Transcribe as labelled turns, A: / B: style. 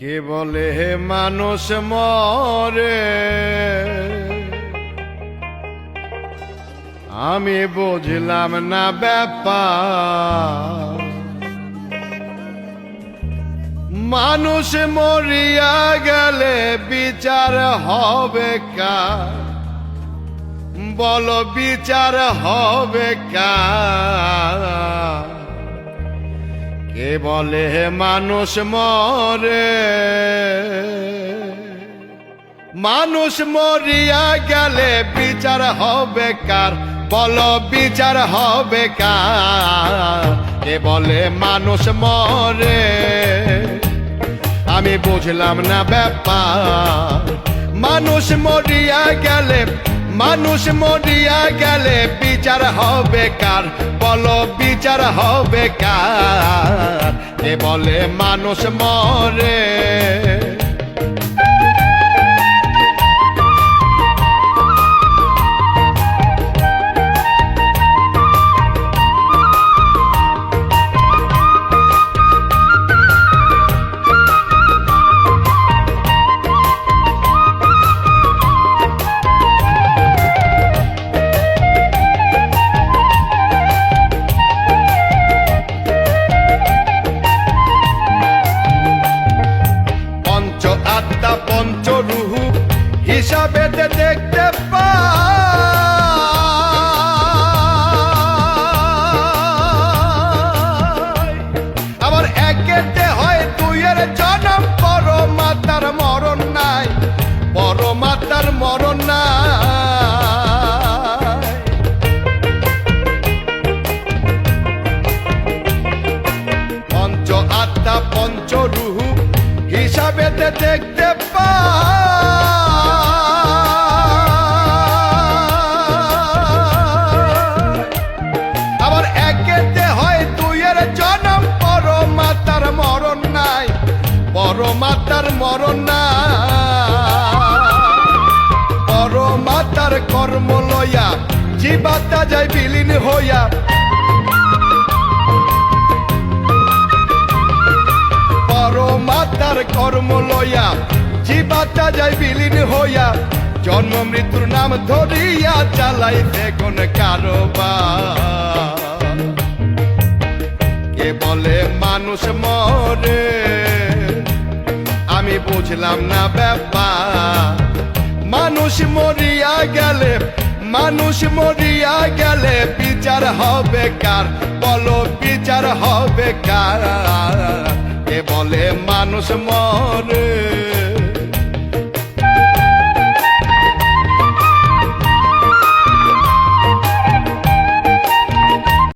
A: কে বলে হে মানুষ মরে, আমি বুঝলাম না ব্যাপার। মানুষ মরিয়া গেলে বিচার হবে কার? বলো বিচার হবে কার? কে বলে হে মানুষ মরে, মানুষ মরিয়া গেলে বিচার হবে কার? বলো বিচার হবে কার? কে বলে মানুষ মরে, আমি বুঝলাম না ব্যাপার। মানুষ মরিয়া গেলে, মানুষ মরিয়া গেলে বিচার হবে কার? বলো বিচার হবে কার? কে বলে মানুষ মরে। আত্মা পঞ্চরূপ হিসাবে দেখতে পাই, আবার একেতে হয় দুইয়ের জন্ম, পরমাত্মার মরণ নাই, পরমাত্মার মরণ নাই। পঞ্চ আত্মা পঞ্চরূপ হিসাবে দেখতে পাই, আবার একেতে হয় দুইয়ের জন্ম, পরমাত্মার মরণ নাই, পরমাত্মার মরণ নাই। পরমাত্মার কর্ম লইয়া জীবাত্মা যায় বিলীন হইয়া, পরমাত্মার কর্ম লইয়া জীবাত্মা যায় বিলীন হইয়া, জন্ম মৃত্যুর নাম ধরিয়া চালাইতে কোন কারবার। কে বলে মানুষ মরে, আমি বুঝলাম না ব্যাপার। মানুষ মরিয়া গেলে, মানুষ মরিয়া গেলে বিচার হবে কার? বলো বিচার হবে কার? কে বলে মানুষ মরে।